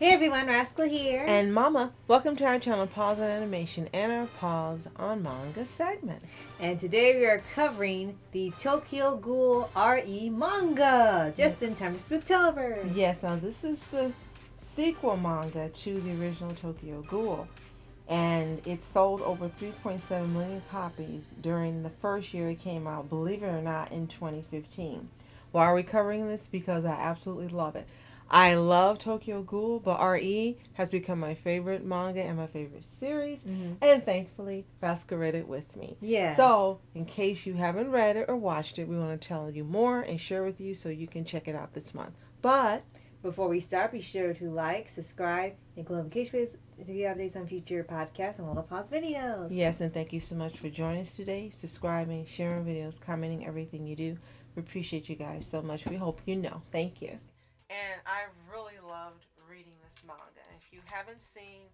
Hey everyone, Rascal here. And Mama, welcome to our channel Paws On Animation and our Paws On Manga segment. And today we are covering the Tokyo Ghoul RE manga, just in time for Spooktober. Yes, now this is the sequel manga to the original Tokyo Ghoul. And it sold over 3.7 million copies during the first year it came out, believe it or not, in 2015. Why are we covering this? Because I absolutely love it. I love Tokyo Ghoul, but RE has become my favorite manga and my favorite series. And thankfully, Rascal read it with me. Yes. So, in case you haven't read it or watched it, we want to tell you more and share with you so you can check it out this month. But before we start, be sure to like, subscribe, and click notifications to get updates on future podcasts and all the Paws videos. Yes, and thank you so much for joining us today, subscribing, sharing videos, commenting everything you do. We appreciate you guys so much. We hope you know. Thank you. And I really loved reading this manga. If you haven't seen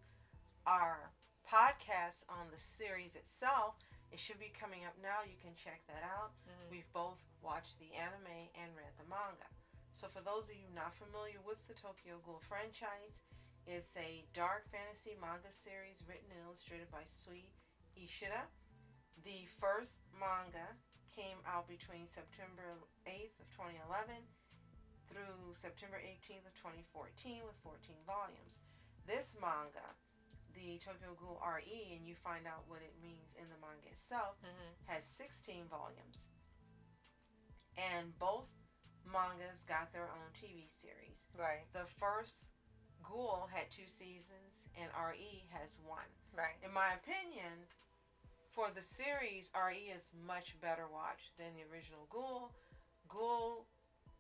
our podcast on the series itself, it should be coming up now. You can check that out. We've both watched the anime and read the manga. So for those of you not familiar with the Tokyo Ghoul franchise, it's a dark fantasy manga series written and illustrated by Sui Ishida. The first manga came out between September 8th of 2011 through September 18th of 2014 with 14 volumes. This manga, the Tokyo Ghoul RE, and you find out what it means in the manga itself, has 16 volumes. And both mangas got their own TV series. Right. The first Ghoul had 2 seasons and RE has 1. Right. In my opinion, for the series, RE is much better watched than the original Ghoul. Ghoul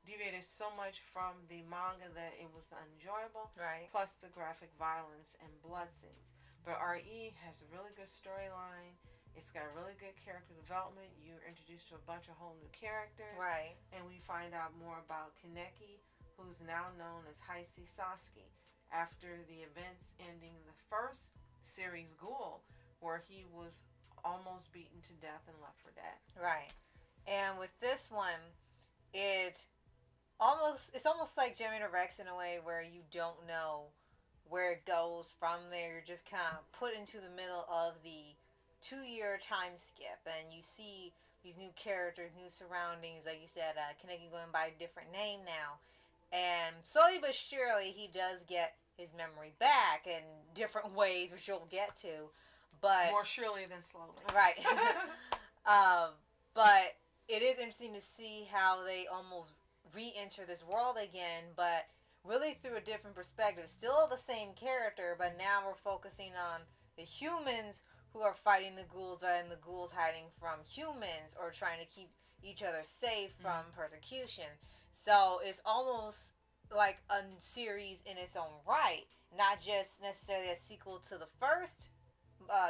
deviated so much from the manga that it was unenjoyable. Right. Plus the graphic violence and blood scenes. But RE has a really good storyline. It's got really good character development. You're introduced to a bunch of whole new characters. Right. And we find out more about Kaneki, who's now known as Heisei Sasuke, after the events ending in the first series Ghoul, where he was almost beaten to death and left for dead. Right. And with this one, it's almost like Jimmy Rex in a way where you don't know where it goes from there. You're just kind of put into the middle of the 2-year time skip, and you see these new characters, new surroundings. Like you said, Kaneki going by a different name now, and slowly but surely he does get his memory back in different ways, which you'll get to. But more surely than slowly. Right. But it is interesting to see how they almost re-enter this world again, but really through a different perspective. Still the same character, but now we're focusing on the humans who are fighting the ghouls, and the ghouls hiding from humans or trying to keep each other safe from persecution. So it's almost like a series in its own right, not just necessarily a sequel to the first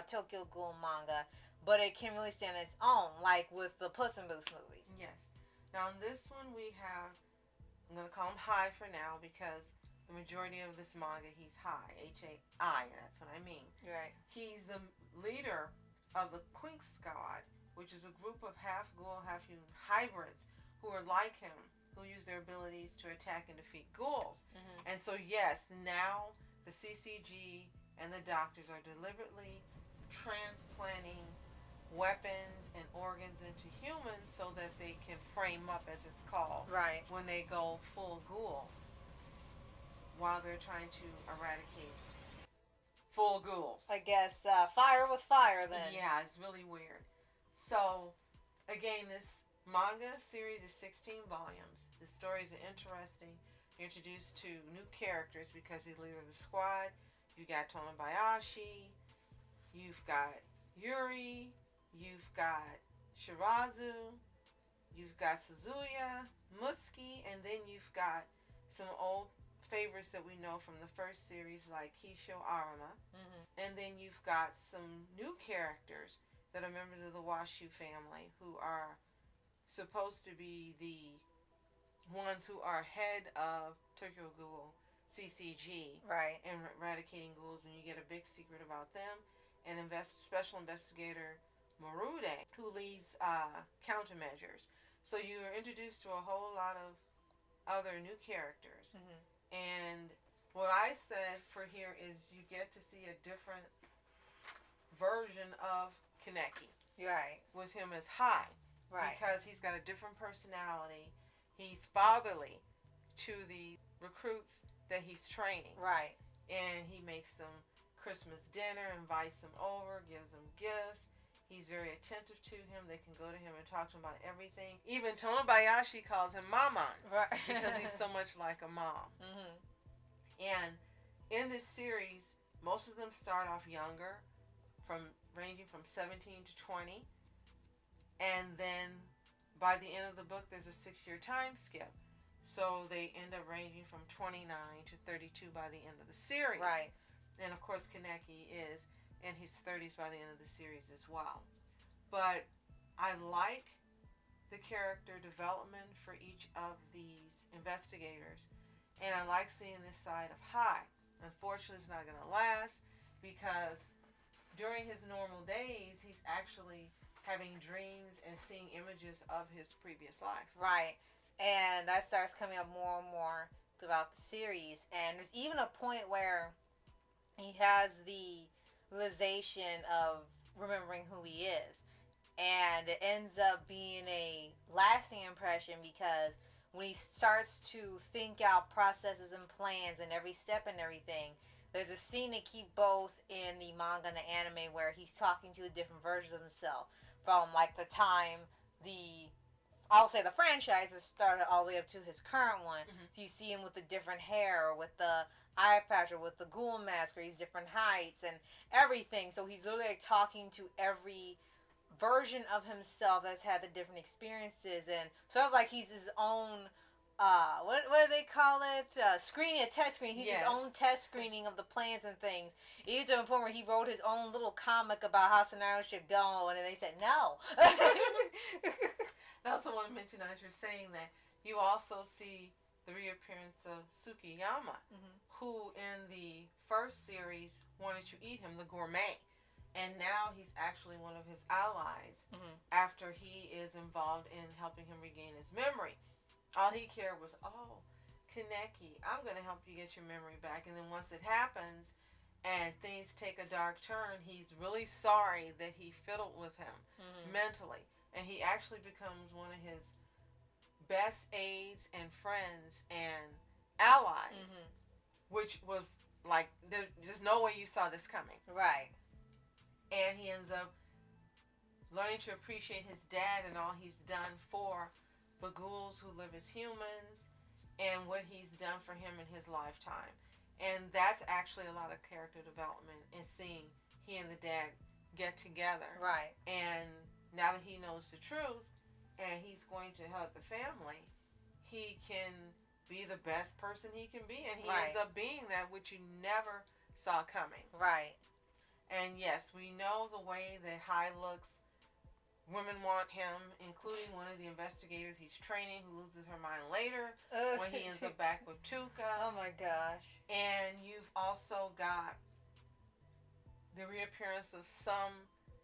Tokyo Ghoul manga, but it can really stand on its own, like with the Puss in Boots movies. Yes. Now in this one we have, I'm going to call him High for now because the majority of this manga he's High, H-A-I, that's what I mean. Right. He's the leader of the Quink Squad, which is a group of half ghoul, half human hybrids who are like him, who use their abilities to attack and defeat ghouls. And so yes, now the CCG and the doctors are deliberately transplanting weapons and organs into humans so that they can frame up, as it's called, Right. when they go full ghoul, while they're trying to eradicate full ghouls. I guess fire with fire then. Yeah, it's really weird. So again, this manga series is 16 volumes. The stories are interesting. You're introduced to new characters because he's leader of the squad. You got Tonabayashi, you've got Yuri, you've got Shirazu, you've got Suzuya, Muski, and then you've got some old favorites that we know from the first series like Kisho Aruma. And then you've got some new characters that are members of the Washu family who are supposed to be the ones who are head of Tokyo Ghoul CCG, Right. and eradicating ghouls, and you get a big secret about them. And special investigator Marude, who leads countermeasures. So you are introduced to a whole lot of other new characters. And what I said for here is you get to see a different version of Kaneki. Right. With him as high. Right. Because he's got a different personality. He's fatherly to the recruits that he's training. Right. And he makes them Christmas dinner, invites them over, gives them gifts. He's very attentive to him. They can go to him and talk to him about everything. Even Tomobayashi calls him Maman. Right. Because he's so much like a mom. Mm-hmm. And in this series, most of them start off younger, ranging from 17 to 20. And then by the end of the book, there's a 6-year time skip. So they end up ranging from 29 to 32 by the end of the series. Right. And of course, Kaneki is in his 30s by the end of the series as well. But I like the character development for each of these investigators. And I like seeing this side of Hai. Unfortunately, it's not going to last because during his normal days, he's actually having dreams and seeing images of his previous life. Right. And that starts coming up more and more throughout the series. And there's even a point where he has the realization of remembering who he is. And it ends up being a lasting impression because when he starts to think out processes and plans and every step and everything, there's a scene they keep both in the manga and the anime where he's talking to the different versions of himself from like the time I'll say the franchise has started all the way up to his current one. Mm-hmm. So you see him with the different hair, or with the eye patch, or with the ghoul mask, or he's different heights and everything. So he's literally like talking to every version of himself that's had the different experiences, and sort of like he's his own what do they call it? Screening, a test screen. He's his own test screening of the plans and things. Even to a point where he wrote his own little comic about how scenarios should go, and then they said no. I also want to mention, as you're saying that, you also see the reappearance of Tsukiyama, Mm-hmm. who in the first series wanted to eat him, the gourmet. And now he's actually one of his allies Mm-hmm. after he is involved in helping him regain his memory. All he cared was, oh, Kaneki, I'm going to help you get your memory back. And then once it happens and things take a dark turn, he's really sorry that he fiddled with him mentally. And he actually becomes one of his best aides and friends and allies, which was like, there's no way you saw this coming. Right. And he ends up learning to appreciate his dad and all he's done for the ghouls who live as humans and what he's done for him in his lifetime. And that's actually a lot of character development and seeing he and the dad get together. Right. And now that he knows the truth and he's going to help the family, he can be the best person he can be. And he ends up being that which you never saw coming. Right. And yes, we know the way that Hai looks. Women want him, including one of the investigators he's training who loses her mind later when he ends up back with Tuka. Oh my gosh. And you've also got the reappearance of some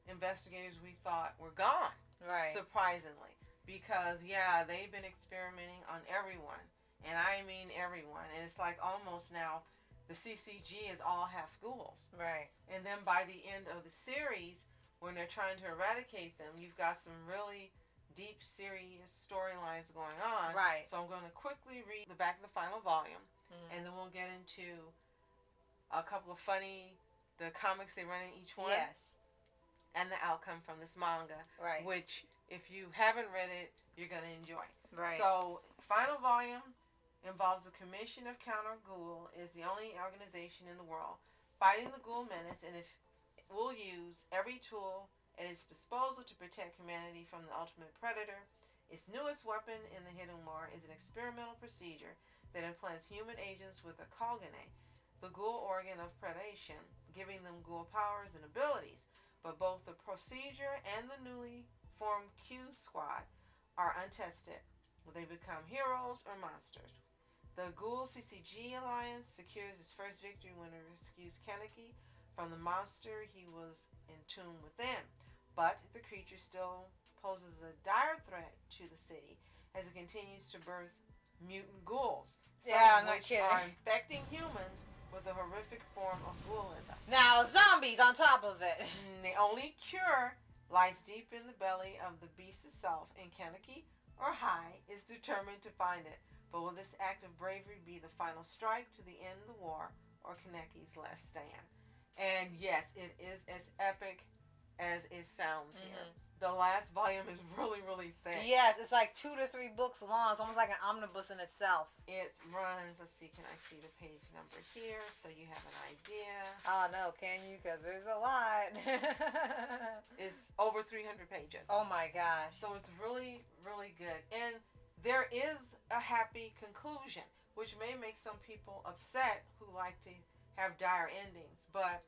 investigators we thought were gone. Right. Surprisingly. Because, yeah, they've been experimenting on everyone. And I mean everyone. And it's like almost now the CCG is all half ghouls. Right. And then by the end of the series, when they're trying to eradicate them, you've got some really deep, serious storylines going on. Right. So I'm going to quickly read the back of the final volume, and then we'll get into a couple of the comics they run in each one. Yes. And the outcome from this manga. Right. Which, if you haven't read it, you're going to enjoy. Right. So, final volume involves the Commission of Counter Ghoul, is the only organization in the world fighting the ghoul menace, and if will use every tool at its disposal to protect humanity from the ultimate predator. Its newest weapon in the Hidden War is an experimental procedure that implants human agents with a kogane, the ghoul organ of predation, giving them ghoul powers and abilities. But both the procedure and the newly formed Q Squad are untested. Will they become heroes or monsters? The Ghoul CCG Alliance secures its first victory when it rescues Kaneki from the monster he was entombed within. But the creature still poses a dire threat to the city as it continues to birth mutant ghouls. Some Yeah, of I'm not which kidding. are infecting humans with a horrific form of ghoulism. Now, zombies on top of it. The only cure lies deep in the belly of the beast itself, and Kaneki, or Hai, is determined to find it. But will this act of bravery be the final strike to the end of the war, or Kaneki's last stand? And yes, it is as epic as it sounds here. The last volume is really, really thick. Yes, it's like 2 to 3 books long. It's almost like an omnibus in itself. It runs, let's see, can I see the page number here so you have an idea? Oh, no, can you? Because there's a lot. It's over 300 pages. Oh, my gosh. So it's really, really good. And there is a happy conclusion, which may make some people upset who like to have dire endings. But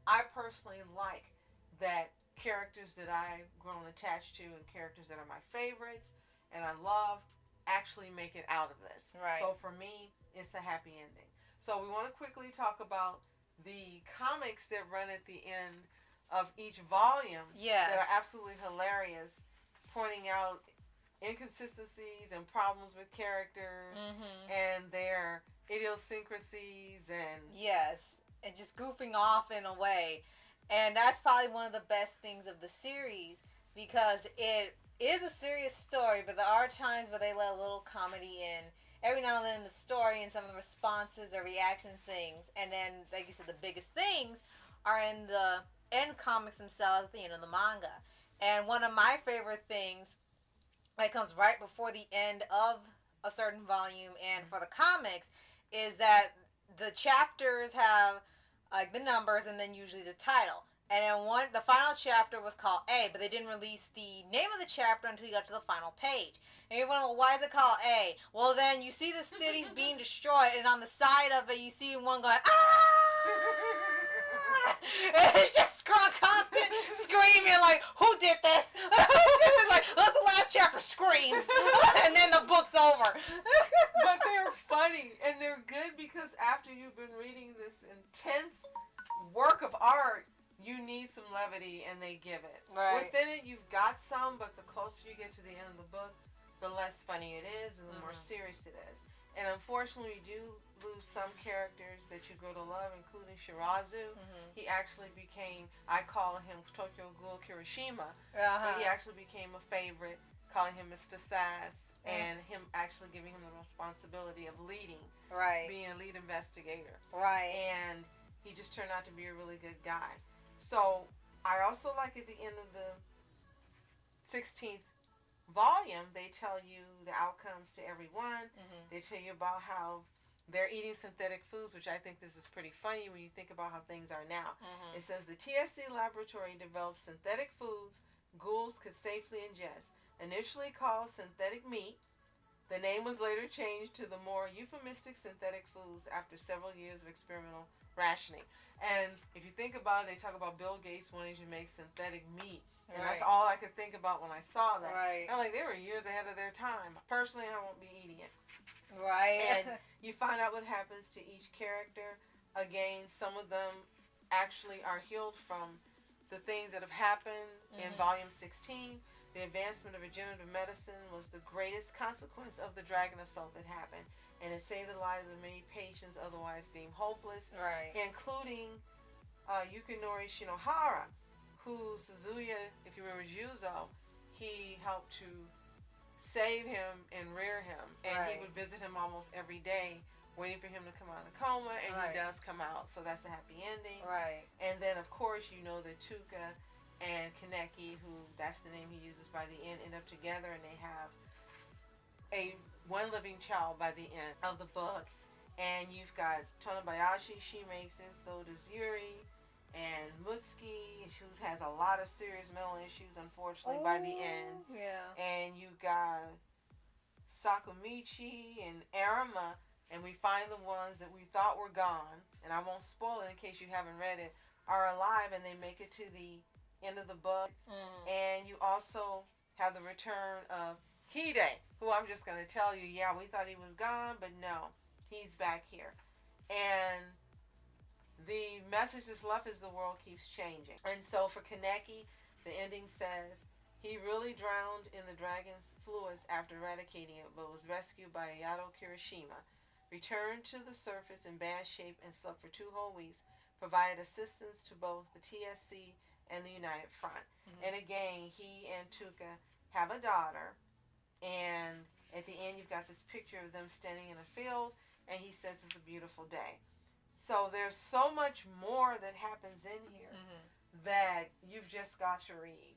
I personally like that characters that I've grown attached to and characters that are my favorites and I love actually make it out of this. Right. So for me, it's a happy ending. So we want to quickly talk about the comics that run at the end of each volume. Yes. That are absolutely hilarious, pointing out inconsistencies and problems with characters and their idiosyncrasies and yes, and just goofing off in a way. And that's probably one of the best things of the series, because it is a serious story, but there are times where they let a little comedy in every now and then in the story and some of the responses or reaction things. And then, like you said, the biggest things are in the end comics themselves at the end of the manga. And one of my favorite things that comes right before the end of a certain volume and for the comics is that the chapters have like the numbers and then usually the title. And then the final chapter was called A, but they didn't release the name of the chapter until you got to the final page. And you're wondering, well, why is it called A? Well, then you see the cities being destroyed, and on the side of it, you see one going, ah! And it's just constant screaming, like, who did this? Who did this? Like, that's the last chapter screams, and then the book's over. But they're funny, and they're good because after you've been reading this intense work of art, you need some levity, and they give it. Right. Within it, you've got some, but the closer you get to the end of the book, the less funny it is, and the more serious it is. And unfortunately, you do lose some characters that you grow to love, including Shirazu. He actually became, I call him Tokyo Ghoul Kirishima, but he actually became a favorite, calling him Mr. Sass, and him actually giving him the responsibility of leading, being a lead investigator. And he just turned out to be a really good guy. So I also like at the end of the 16th volume, they tell you the outcomes to everyone. They tell you about how they're eating synthetic foods, which I think this is pretty funny when you think about how things are now. It says the TSC laboratory developed synthetic foods ghouls could safely ingest. Initially called synthetic meat, the name was later changed to the more euphemistic synthetic foods after several years of experimental rationing. And if you think about it, they talk about Bill Gates wanting to make synthetic meat. And that's all I could think about when I saw that. I'm like, they were years ahead of their time. Personally, I won't be eating it. And you find out what happens to each character. Again, some of them actually are healed from the things that have happened in Volume 16. The advancement of regenerative medicine was the greatest consequence of the dragon assault that happened, and it saved the lives of many patients otherwise deemed hopeless, including Yukinori Shinohara, who Suzuya, if you remember Juzo, he helped to save him and rear him, and he would visit him almost every day, waiting for him to come out of coma, and he does come out, so that's a happy ending. And then, of course, you know that Tuka and Kaneki, who that's the name he uses by the end up together, and they have one living child by the end of the book. And you've got Tonabayashi, she makes it, so does Yuri, and Mutsuki, who has a lot of serious mental issues, unfortunately, by the end. And you got Sakumichi and Arima, and we find the ones that we thought were gone, and I won't spoil it in case you haven't read it, are alive, and they make it to the end of the book. And you also have the return of Hide, who I'm just going to tell you, yeah, we thought he was gone, but no, he's back here. And the message that's left is the world keeps changing. And so for Kaneki, the ending says He really drowned in the dragon's fluids after eradicating it, but was rescued by Yato Kirishima. Returned to the surface in bad shape and slept for 2 whole weeks. Provided assistance to both the TSC and the United Front. Mm-hmm. And again, he and Tuka have a daughter. And at the end, you've got this picture of them standing in a field. And he says it's a beautiful day. So there's so much more that happens in here that you've just got to read.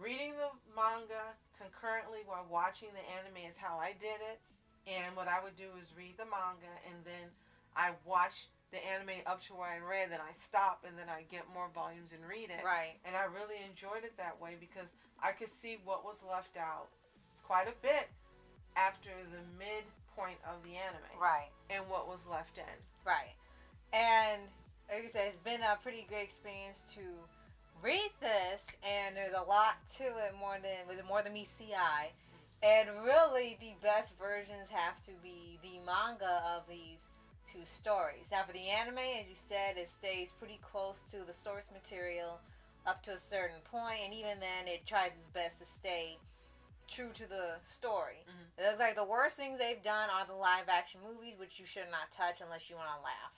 Reading the manga concurrently while watching the anime is how I did it. And what I would do is read the manga and then I watch the anime up to where I read, then I stop and then I get more volumes and read it. Right. And I really enjoyed it that way because I could see what was left out quite a bit after the midpoint of the anime. Right. And what was left in. Right. And like I said, it's been a pretty good experience to read this, and there's a lot to it more than meets the eye. And really, the best versions have to be the manga of these 2 stories. Now, for the anime, as you said, it stays pretty close to the source material up to a certain point, and even then, it tries its best to stay true to the story. It looks like the worst things they've done are the live-action movies, which you should not touch unless you want to laugh.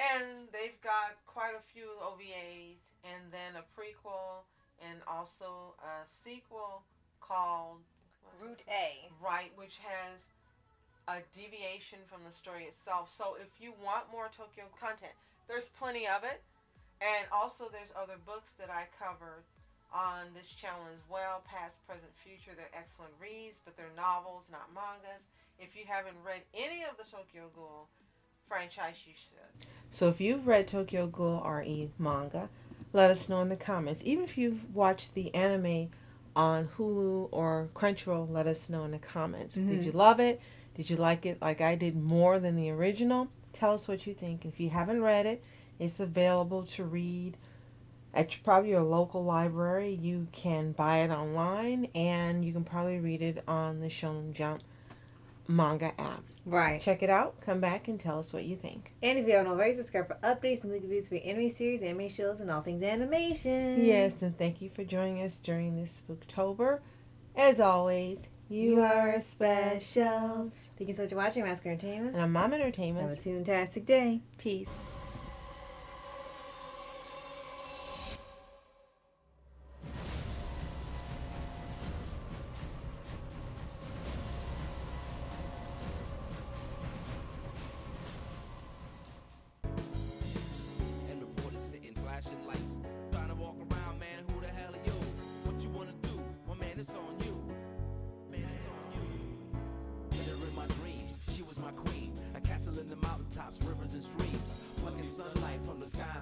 And they've got quite a few OVAs, and then a prequel, and also a sequel called Route A. Right, which has a deviation from the story itself. So if you want more Tokyo content, there's plenty of it. And also there's other books that I covered on this channel as well, past, present, future. They're excellent reads, but they're novels, not mangas. If you haven't read any of the Tokyo Ghoul franchise, you should. So if you've read Tokyo Ghoul RE manga, let us know in the comments. Even if you've watched the anime on Hulu or Crunchyroll, let us know in the comments. Did you love it? Did you like it like I did more than the original? Tell us what you think. If you haven't read it, it's available to read at probably your local library. You can buy it online, and you can probably read it on the Shonen Jump manga app. Right. Check it out. Come back and tell us what you think. And if you haven't already, subscribe for updates and weekly reviews for anime series, anime shows, and all things animation. Yes, and thank you for joining us during this Spooktober. As always, you are special. Thank you so much for watching Mask Entertainment. And I'm Mom Entertainment. Have a fantastic day. Peace. Lights, trying to walk around, man. Who the hell are you? What you wanna do? Well, man, it's on you. Man, it's on you. Hit her in my dreams. She was my queen. A castle in the mountaintops, rivers and streams. Plucking sunlight from the sky.